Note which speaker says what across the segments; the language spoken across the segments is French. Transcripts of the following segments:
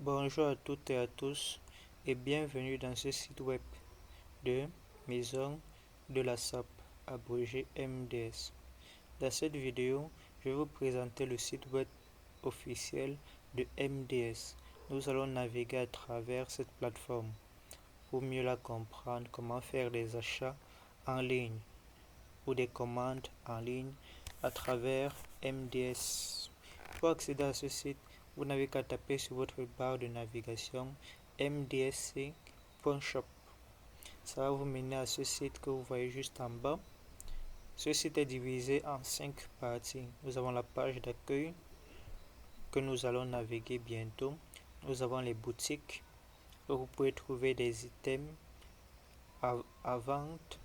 Speaker 1: Bonjour à toutes et à tous et bienvenue dans ce site web de Maison de la SAP, abrégé MDS. Dans cette vidéo, je vais vous présenter le site web officiel de MDS. Nous allons naviguer à travers cette plateforme pour mieux la comprendre, comment faire des achats en ligne ou des commandes en ligne à travers MDS. Pour accéder à ce site, vous n'avez qu'à taper sur votre barre de navigation mdsc.shop. Ça va vous mener à ce site que vous voyez juste en bas. Ce site est divisé en 5 parties. Nous avons la page d'accueil que nous allons naviguer bientôt. Nous avons les boutiques où vous pouvez trouver des items à vente.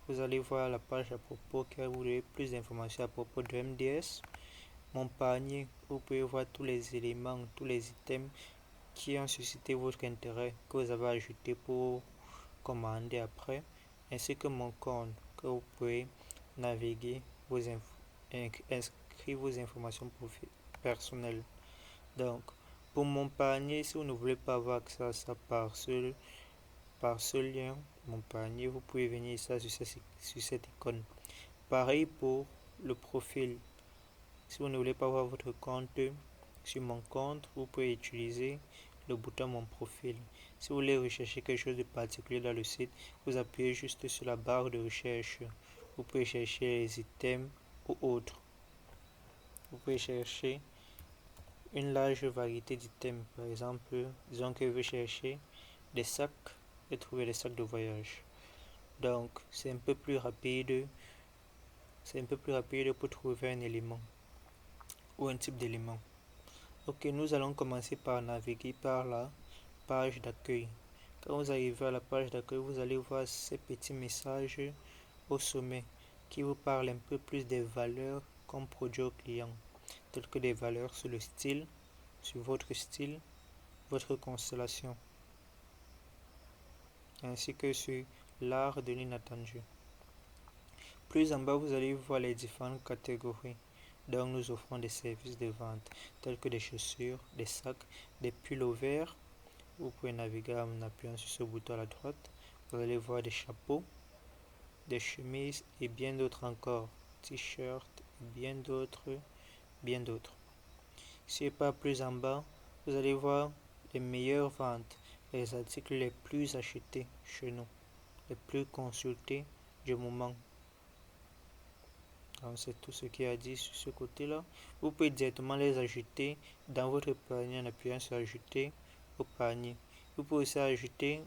Speaker 1: Vous allez voir la page à propos qui va vous donner plus d'informations à propos de MDS. Mon panier, vous pouvez voir tous les éléments, tous les items qui ont suscité votre intérêt, que vous avez ajouté pour commander après, ainsi que mon compte, que vous pouvez naviguer, inscrire vos informations personnelles. Donc, pour mon panier, si vous ne voulez pas avoir accès à ça par ce lien, mon panier, vous pouvez venir ici sur cette icône. Pareil pour le profil. Si vous ne voulez pas voir votre compte sur mon compte, vous pouvez utiliser le bouton mon profil. Si vous voulez rechercher quelque chose de particulier dans le site, vous appuyez juste sur la barre de recherche. Vous pouvez chercher les items ou autres. Vous pouvez chercher une large variété d'items. Par exemple, disons que vous cherchez des sacs et trouver des sacs de voyage. Donc, c'est un peu plus rapide. C'est un peu plus rapide pour trouver un élément ou un type d'élément. Ok, nous allons commencer par naviguer par la page d'accueil. Quand vous arrivez à la page d'accueil, vous allez voir ces petits messages au sommet qui vous parlent un peu plus des valeurs qu'on produit aux clients, telles que des valeurs sur le style, sur votre style, votre constellation, ainsi que sur l'art de l'inattendu. Plus en bas, vous allez voir les différentes catégories. Donc nous offrons des services de vente tels que des chaussures, des sacs, des pullovers. Vous pouvez naviguer en appuyant sur ce bouton à la droite. Vous allez voir des chapeaux, des chemises et bien d'autres encore. T-shirts, bien d'autres, bien d'autres. Si pas plus en bas, vous allez voir les meilleures ventes, les articles les plus achetés chez nous, les plus consultés du moment. C'est tout ce qu'il y a dit sur ce côté-là. Vous pouvez directement les ajouter dans votre panier en appuyant sur ajouter au panier. Vous pouvez aussi l'ajouter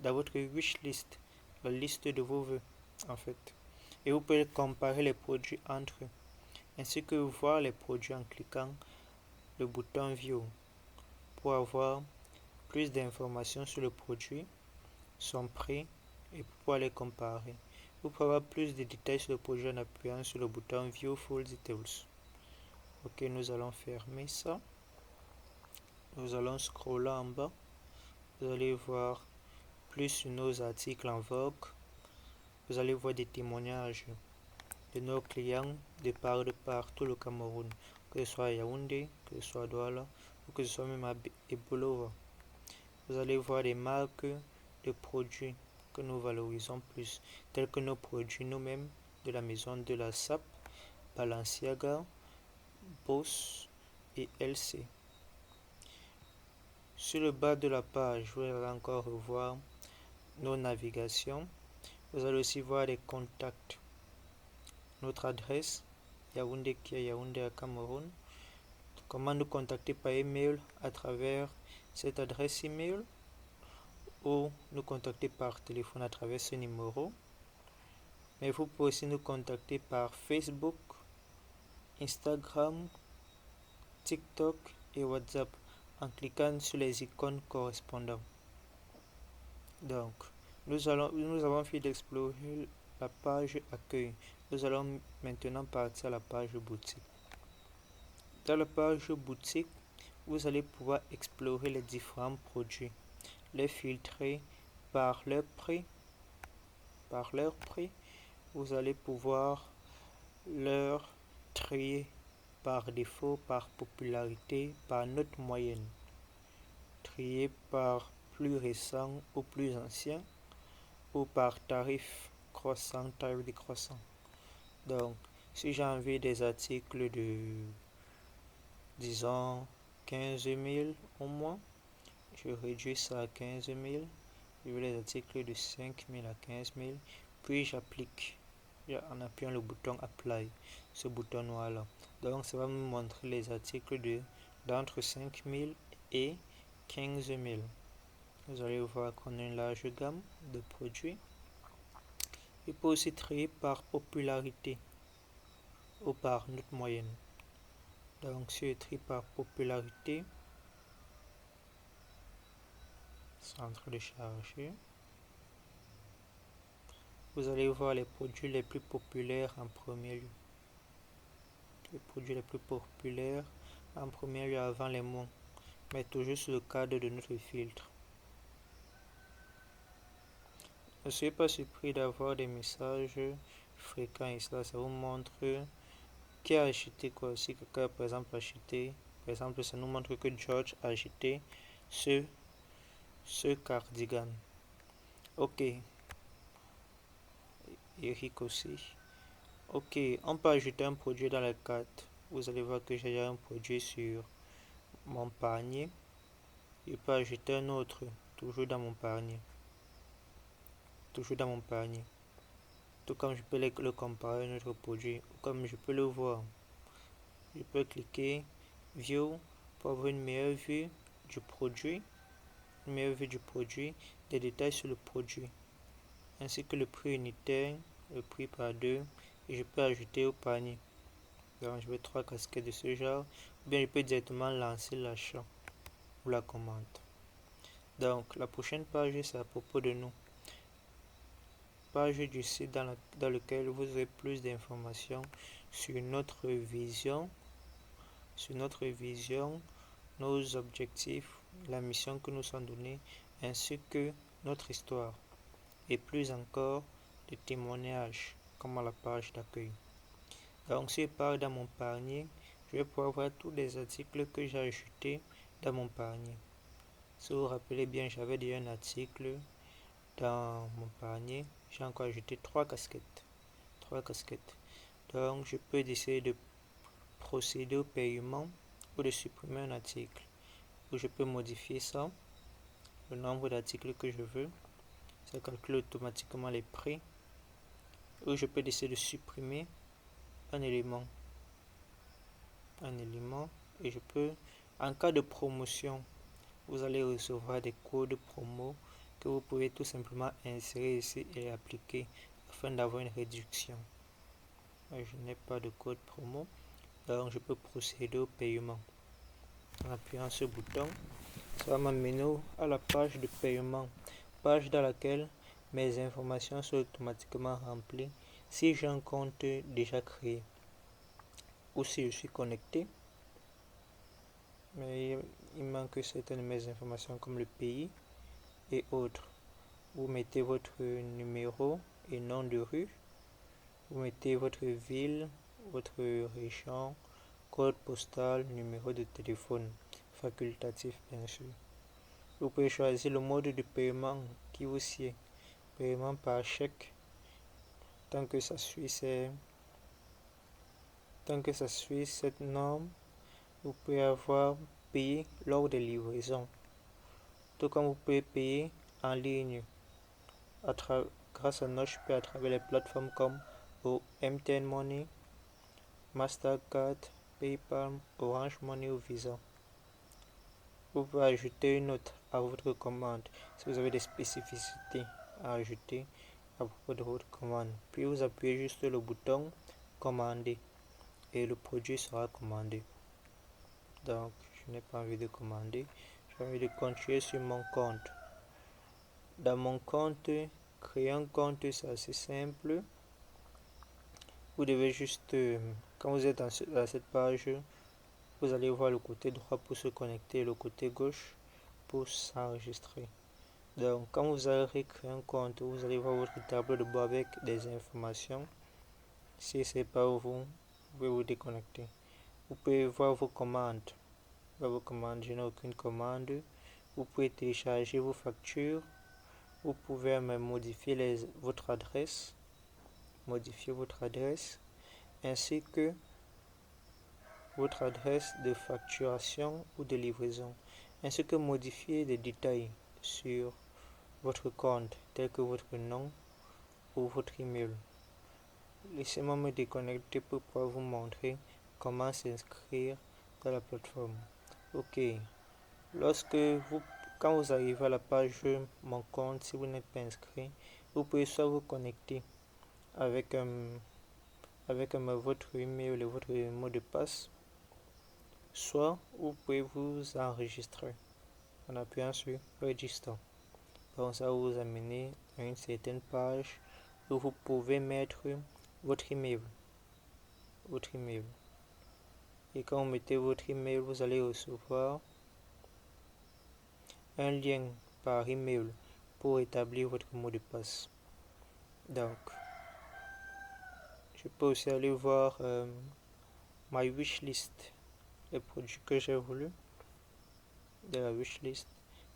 Speaker 1: dans votre wishlist, la liste de vos vœux en fait. Et vous pouvez comparer les produits entre eux, ainsi que voir les produits en cliquant le bouton View pour avoir plus d'informations sur le produit, son prix et pour pouvoir les comparer. Vous pouvez avoir plus de détails sur le projet en appuyant sur le bouton View Full Details. Ok, nous allons fermer ça. Nous allons scroller en bas. Vous allez voir plus sur nos articles en vogue. Vous allez voir des témoignages de nos clients de partout le Cameroun, que ce soit à Yaoundé, que ce soit à Douala ou que ce soit même à Ebolova. Vous allez voir des marques de produits que nous valorisons plus, tels que nos produits nous-mêmes de la maison de la SAP, Balenciaga, Boss et LC. Sur le bas de la page, vous allez encore revoir nos navigations. Vous allez aussi voir les contacts, notre adresse, Yaoundé qui est Yaoundé à Cameroun. Comment nous contacter par email à travers cette adresse email ou nous contacter par téléphone à travers ce numéro. Mais vous pouvez aussi nous contacter par Facebook, Instagram, TikTok et WhatsApp en cliquant sur les icônes correspondantes. Donc, nous avons fini d'explorer la page accueil. Nous allons maintenant partir à la page boutique. Dans la page boutique, vous allez pouvoir explorer les différents produits, les filtrer par leur prix. Vous allez pouvoir leur trier par défaut, par popularité, par note moyenne. Trier par plus récent ou plus ancien, ou par tarif croissant, tarif décroissant. Donc, si j'ai envie des articles de, disons, 15 000 au moins, je réduis ça à 15 000. Je veux les articles de 5 000 à 15 000. Puis j'applique en appuyant le bouton Apply, ce bouton noir là. Donc, ça va me montrer les articles d'entre 5 000 et 15 000. Vous allez voir qu'on a une large gamme de produits. Il peut aussi trier par popularité ou par note moyenne. Donc, si je trie par popularité, c'est en train de charger. Vous allez voir les produits les plus populaires en premier lieu. Les produits les plus populaires en premier lieu avant les mots, mais toujours sous le cadre de notre filtre. Ne soyez pas surpris d'avoir des messages fréquents et ça vous montre qui a acheté quoi. Si quelqu'un par exemple a acheté, par exemple ça nous montre que George a acheté ce cardigan. Ok, Eric aussi. Ok, on peut ajouter un produit dans la carte. Vous allez voir que j'ai un produit sur mon panier. Je peux ajouter un autre, toujours dans mon panier. Toujours dans mon panier. Tout comme je peux le comparer à un autre produit, ou comme je peux le voir. Je peux cliquer View pour avoir une meilleure vue du produit, des détails sur le produit, ainsi que le prix unitaire, le prix par deux, et je peux ajouter au panier. Donc je veux 3 casquettes de ce genre, ou bien je peux directement lancer l'achat ou la commande. Donc la prochaine page c'est à propos de nous. Page du site dans lequel vous aurez plus d'informations sur notre vision, nos objectifs, la mission que nous sommes donnés, ainsi que notre histoire, et plus encore des témoignages, comme à la page d'accueil. Donc si je pars dans mon panier, je vais pouvoir voir tous les articles que j'ai ajoutés dans mon panier. Si vous vous rappelez bien, j'avais déjà un article dans mon panier. J'ai encore ajouté 3 casquettes. Donc je peux décider de procéder au paiement ou de supprimer un article. Ou je peux modifier ça, le nombre d'articles que je veux. Ça calcule automatiquement les prix. Ou je peux décider de supprimer un élément. Et je peux, en cas de promotion, vous allez recevoir des codes promo que vous pouvez tout simplement insérer ici et appliquer afin d'avoir une réduction. Je n'ai pas de code promo, donc je peux procéder au paiement. En appuyant ce bouton, ça va m'amener à la page de paiement, page dans laquelle mes informations sont automatiquement remplies si j'ai un compte déjà créé ou si je suis connecté. Mais il manque certaines de mes informations comme le pays et autres. Vous mettez votre numéro et nom de rue. Vous mettez votre ville, votre région, code postal, numéro de téléphone, facultatif bien sûr. Vous pouvez choisir le mode de paiement qui vous sied. Paiement par chèque, tant que ça suit cette norme. Vous pouvez avoir payé lors des livraisons. Tout comme vous pouvez payer en ligne grâce à Nochepay à travers les plateformes comme MTN Money, Mastercard, PayPal, Orange Money ou Visa. Vous pouvez ajouter une note à votre commande si vous avez des spécificités à ajouter à propos de votre commande. Puis vous appuyez juste le bouton commander et le produit sera commandé. Donc je n'ai pas envie de commander, j'ai envie de continuer sur mon compte. Dans mon compte, créer un compte c'est assez simple. Vous devez juste, quand vous êtes dans cette page, vous allez voir le côté droit pour se connecter et le côté gauche pour s'enregistrer. Donc quand vous allez créer un compte, vous allez voir votre tableau de bord avec des informations. Si ce n'est pas vous, vous pouvez vous déconnecter. Vous pouvez voir vos commandes. Je n'ai aucune commande. Vous pouvez télécharger vos factures. Vous pouvez même modifier votre adresse. Ainsi que votre adresse de facturation ou de livraison, ainsi que modifier des détails sur votre compte, tels que votre nom ou votre email. Laissez-moi me déconnecter pour pouvoir vous montrer comment s'inscrire dans la plateforme. Ok, quand vous arrivez à la page Mon compte, si vous n'êtes pas inscrit, vous pouvez soit vous connecter avec votre email et votre mot de passe, soit vous pouvez vous enregistrer en appuyant sur Register. Donc ça va vous amener à une certaine page où vous pouvez mettre votre email. Et quand vous mettez votre email, vous allez recevoir un lien par email pour établir votre mot de passe. Donc, je peux aussi aller voir ma wishlist, les produits que j'ai voulu de la wishlist,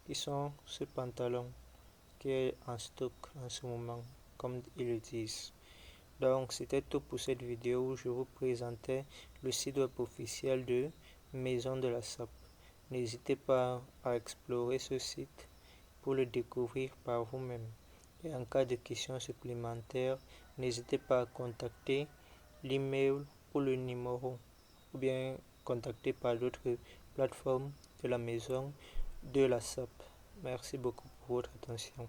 Speaker 1: qui sont ce pantalon qui est en stock en ce moment, comme ils le disent. Donc, c'était tout pour cette vidéo où je vous présentais le site web officiel de Maison de la Sape. N'hésitez pas à explorer ce site pour le découvrir par vous-même. Et en cas de questions supplémentaires, n'hésitez pas à contacter l'email ou le numéro, ou bien contacter par d'autres plateformes de la Maison de la Sape. Merci beaucoup pour votre attention.